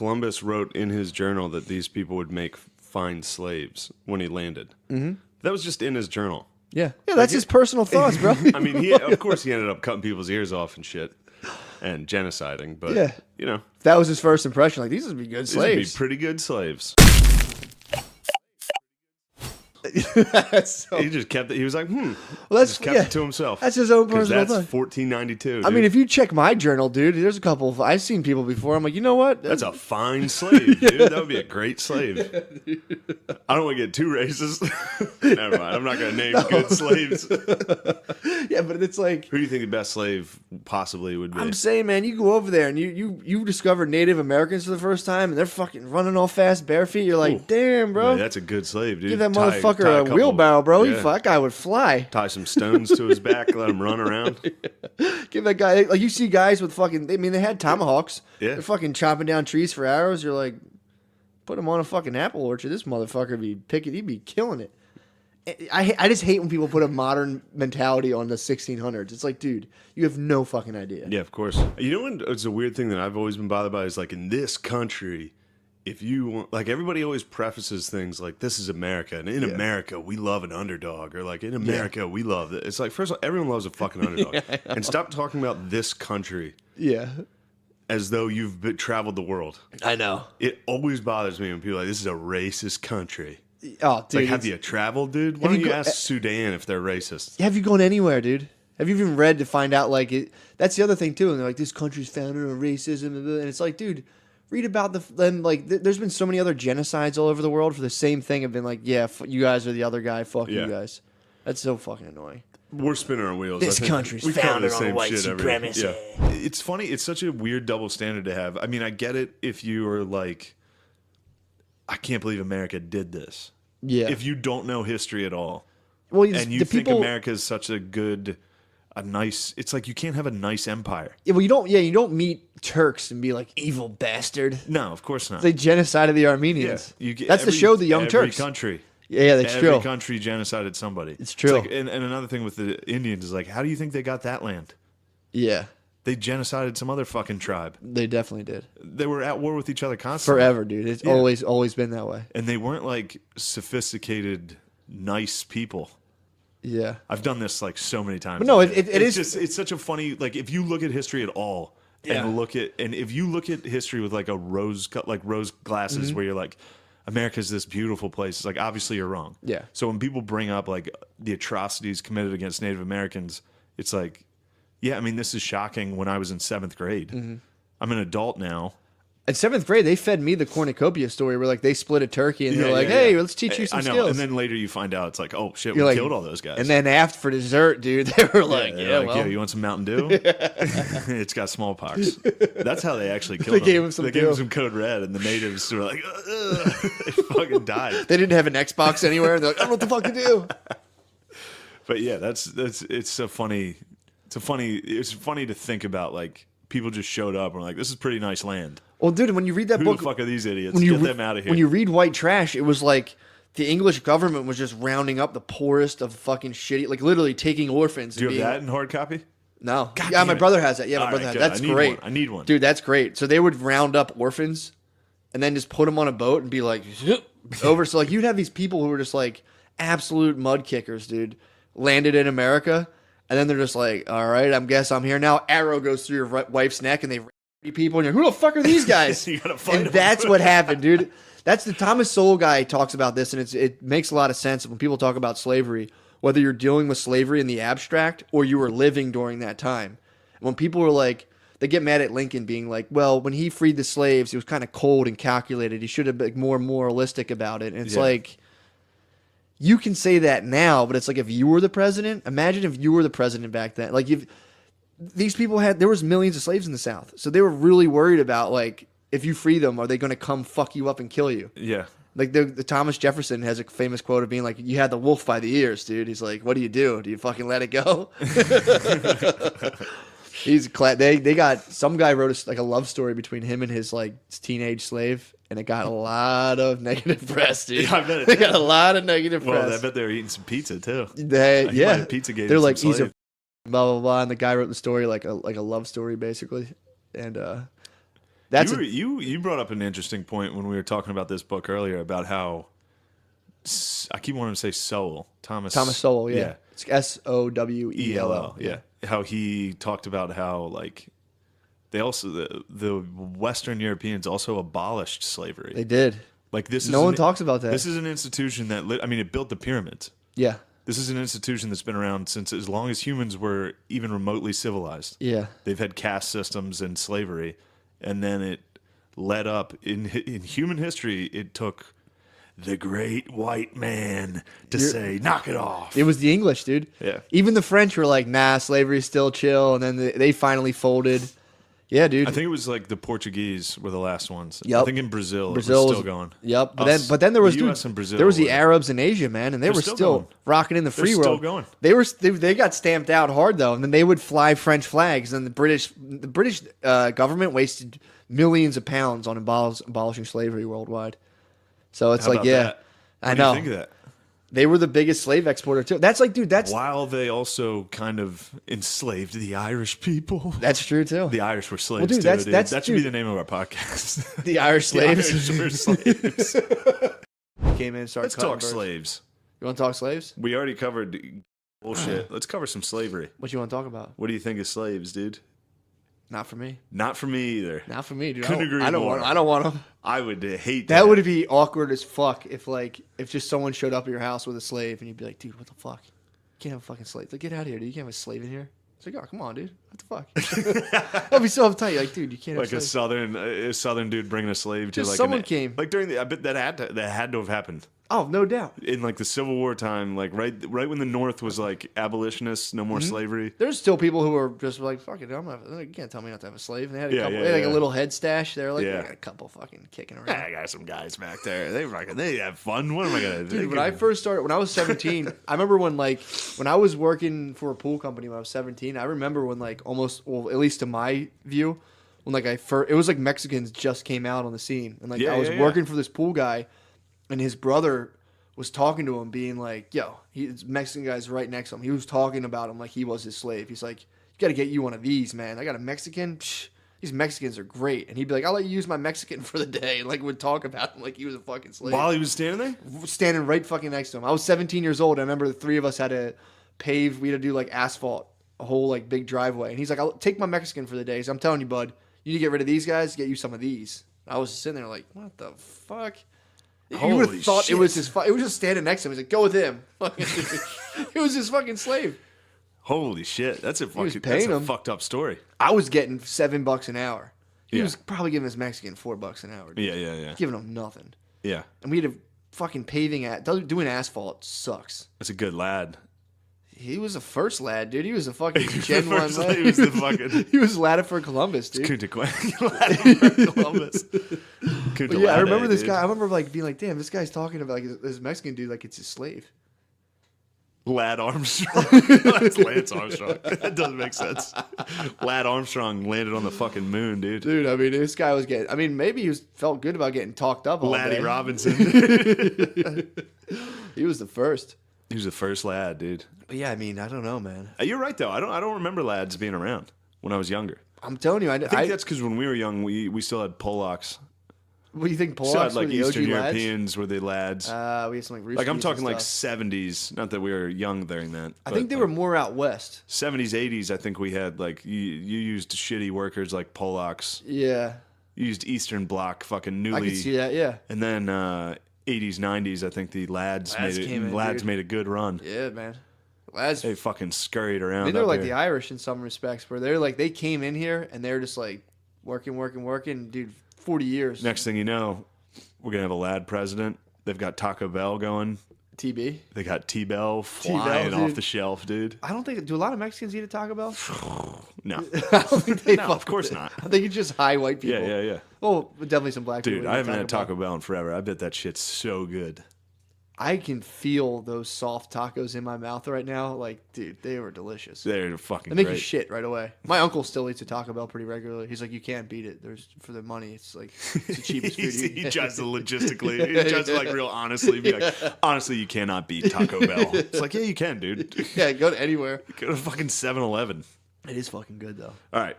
Columbus wrote in his journal that these people would make fine slaves when he landed. Mm-hmm. That was just in his journal. Yeah, that's his personal thoughts, bro. I mean, of course he ended up cutting people's ears off and shit and genociding, but, you know. That was his first impression. Like, these would be good slaves. These would be pretty good slaves. He just kept it. He was like, Well, that's just kept it to himself. That's his own personal That's thing. 1492. Dude. I mean, if you check my journal, dude, there's a couple of I've seen people before. I'm like, you know what? That's a fine slave, dude. That would be a great slave. I don't want to get too racist. Never mind. I'm not going to name good slaves. Yeah, but it's like, who do you think the best slave possibly would be? I'm saying, man, you go over there and you discover Native Americans for the first time, and they're fucking running all fast, bare feet. You're like, damn, bro, man, that's a good slave, dude. Give that motherfucker a wheelbarrow, bro. Yeah. That guy would fly. Tie some stones to his back, let him run around. Give that guy, like, you see guys with fucking, I mean, they had tomahawks. Yeah. They're fucking chopping down trees for arrows. You're like, put him on a fucking apple orchard. This motherfucker would be picking, he'd be killing it. I just hate when people put a modern mentality on the 1600s. It's like, dude, you have no fucking idea. Yeah, of course. You know what? It's a weird thing that I've always been bothered by is like in this country, if you want, like everybody always prefaces things like this is America, and in America we love an underdog, or like in America we love it. It's like, first of all, everyone loves a fucking underdog, and stop talking about this country. Yeah. As though you've traveled the world. I know. It always bothers me when people are like, this is a racist country. Oh, dude. Like, have you traveled, dude? Why don't you ask Sudan if they're racist? Have you gone anywhere, dude? Have you even read to find out, like, it? That's the other thing, too. And they're like, this country's founded on racism. And it's like, dude, read about them. Like, there's been so many other genocides all over the world for the same thing. Have been like, yeah, you guys are the other guy. Fuck you guys. That's so fucking annoying. We're spinning our wheels. This country's founded on white supremacy. It's funny. It's such a weird double standard to have. I mean, I get it if you are like, I can't believe America did this. Yeah. If you don't know history at all, well, and you think America is such a nice, it's like you can't have a nice empire. Yeah, well, you don't. Yeah, you don't meet Turks and be like evil bastard. No, of course not. They genocided the Armenians. Yeah, that's the show, The Young Turks. Every country. Yeah, that's true. Every country genocided somebody. It's true. It's like, and another thing with the Indians is like, how do you think they got that land? Yeah. They genocided some other fucking tribe. They definitely did. They were at war with each other constantly. Forever, dude. It's always been that way. And they weren't like sophisticated, nice people. Yeah. I've done this like so many times. But no, it's just, it's such a funny, like if you look at history at all and if you look at history with like rose glasses where you're like, America's this beautiful place. It's like, obviously you're wrong. Yeah. So when people bring up like the atrocities committed against Native Americans, it's like, yeah, I mean, this is shocking when I was in 7th grade. Mm-hmm. I'm an adult now. In 7th grade, they fed me the cornucopia story where like they split a turkey and they're like, hey, let's teach you some skills. And then later you find out it's like, oh shit, you're we like, killed all those guys. And then after for dessert, dude, they were like, yeah, you want some Mountain Dew? It's got smallpox. That's how they actually killed him. Gave him some gave him some Code Red, and the natives were like, they fucking died. They didn't have an Xbox anywhere. They're like, I don't know what the fuck to do. But yeah, it's funny to think about, like, people just showed up and were like, this is pretty nice land. Well, dude, when you read that book, who the fuck are these idiots? Get them out of here. When you read White Trash, it was like the English government was just rounding up the poorest of fucking shitty, like literally taking orphans. Do you have that in hard copy? No. God yeah, my brother has that. Yeah, my brother has that. That's great. I need one. Dude, that's great. So they would round up orphans and then just put them on a boat and be like, over. So like you'd have these people who were just like absolute mud kickers, dude, landed in America. And then they're just like, all right, I guess I'm here now. Arrow goes through your wife's neck and they people and you're, who the fuck are these guys? You gotta find and them. That's what happened, dude. That's the Thomas Sowell guy talks about this, and it makes a lot of sense when people talk about slavery, whether you're dealing with slavery in the abstract or you were living during that time. When people were like, they get mad at Lincoln being like, well, when he freed the slaves, he was kind of cold and calculated. He should have been more moralistic about it. And it's like, you can say that now, but it's like if you were the president, imagine if you were the president back then. Like these people there was millions of slaves in the South. So they were really worried about like, if you free them, are they going to come fuck you up and kill you? Yeah. Like the Thomas Jefferson has a famous quote of being like, you had the wolf by the ears, dude. He's like, what do? Do you fucking let it go? They got, some guy wrote like a love story between him and his like teenage slave, and it got a lot of negative press, dude. Yeah, I bet they got a lot of negative press. Well, I bet they were eating some pizza too. Pizza gave they're some like, slave. he's a blah blah blah, and the guy wrote the story like a love story basically, and That's you brought up an interesting point when we were talking about this book earlier about how I keep wanting to say Sowell. Thomas Sowell, yeah. It's Sowell. Yeah. How he talked about how like they also the Western Europeans also abolished slavery. They did. Like this no one talks about that. This is an institution that it built the pyramids. Yeah. This is an institution that's been around since as long as humans were even remotely civilized. Yeah. They've had caste systems and slavery, and then it led up in human history. It took the great white man to say, knock it off. It was the English, dude. Yeah. Even the French were like, nah, slavery's still chill. And then they finally folded. Yeah, dude. I think it was like the Portuguese were the last ones. Yep. I think in Brazil it was still going. Yep. But then there was the US and Brazil. There was the Arabs in Asia, man, and they were still rocking in the free world. Still going. They got stamped out hard though, and then they would fly French flags, and the British government wasted millions of pounds on abolishing slavery worldwide. So it's How about that? I What know. do you think of that? They were the biggest slave exporter too. That's like, dude, that's While they also kind of enslaved the Irish people. that's true too. The Irish were slaves dude, too. that's that should be the name of our podcast. The Irish slaves. The Irish were slaves. Came in and started Let's cutting talk birds. slaves. You want to talk slaves? We already covered bullshit. Let's cover some slavery. What you want to talk about? What do you think of slaves, dude? Not for me. Not for me either. Not for me, dude. Couldn't agree I don't more. want. I don't want them. I would hate That would be awkward as fuck if just someone showed up at your house with a slave and you'd be like, dude, what the fuck? You can't have a fucking slave. Like, get out of here, dude. You can't have a slave in here. It's like, oh, come on, dude. What the fuck? That'd be so uptight. Like, dude, you can't have like a slave. a southern dude bringing a slave to Just like someone came. Like during I bet that had to have happened. Oh, no doubt. In like the Civil War time, like right when the North was like abolitionists, no more Mm-hmm. slavery. There's still people who are just like, fuck it, you can't tell me not to have a slave. And they had a couple, they had like a little head stash. They're like, I got a couple fucking kicking around. I got some guys back there. They have fun. What am I gonna do? Dude, when I first started, when I was 17, I remember when I was working for a pool company when I was 17, I remember when almost, well, at least to my view, when it was like Mexicans just came out on the scene. And I was working for this pool guy and his brother was talking to him being like, yo, this Mexican guy's right next to him. He was talking about him like he was his slave. He's like, you got to get you one of these, man. I got a Mexican. Psh, these Mexicans are great. And he'd be like, I'll let you use my Mexican for the day. And would talk about him like he was a fucking slave. While he was standing there? Standing right fucking next to him. I was 17 years old. I remember the three of us had to we had to do asphalt, a whole big driveway. And he's like, I'll take my Mexican for the day. So I'm telling you, bud, you need to get rid of these guys, get you some of these. I was just sitting there like, what the fuck? You would have thought it was his. It was just standing next to him. He's like, "Go with him." It was his fucking slave. Holy shit! That's a fucked up story. I was getting $7 an hour. He was probably giving his Mexican $4 an hour. Dude. Yeah. Giving him nothing. Yeah. And we had a fucking doing asphalt sucks. That's a good lad. He was the first lad, dude. He was a fucking Gen 1 lad. He was the fucking... He was ladded for Columbus, dude. Columbus. But yeah, I remember this guy. I remember being like, damn, this guy's talking about this Mexican dude like it's his slave. Lad Armstrong. That's Lance Armstrong. That doesn't make sense. Lad Armstrong landed on the fucking moon, dude. Dude, I mean, this guy was maybe he felt good about getting talked up all Laddie day. Robinson. He was the first. He was the first lad, dude. But yeah, I mean, I don't know, man. You're right though. I don't remember lads being around when I was younger. I'm telling you, I think that's because when we were young, we still had Polacks. What do you think? Still Polacks had were the Eastern OG Europeans were the lads. lads? We had some I'm talking and 70s. Not that we were young during that. I think they were more out west. 70s, 80s. I think we had you used shitty workers like Polacks. Yeah. You used Eastern Bloc, fucking newly. I could see that. Yeah. And then 80s, 90s. I think the lads made a good run. Yeah, man. Lads, they fucking scurried around. I mean, they're like the Irish in some respects, where they came in here and they're just working, dude. 40 years. Next thing you know, we're gonna have a lad president. They've got Taco Bell going. TB. They got T-Bell flying off the shelf, dude. I don't think. Do a lot of Mexicans eat a Taco Bell? No. I don't think they. No, of course not. I think it's just high white people. Yeah. Well, definitely some black people. Dude, I haven't had Taco Bell in forever. I bet that shit's so good. I can feel those soft tacos in my mouth right now. Dude, they were delicious. They're fucking They make great. you shit right away. My uncle still eats a Taco Bell pretty regularly. He's like, you can't beat it. For the money, it's the cheapest food. He tries to logistically. He tries to real honestly be like, honestly, you cannot beat Taco Bell. It's yeah, you can, dude. Yeah, go to anywhere. Go to fucking 7-Eleven. It is fucking good though. All right,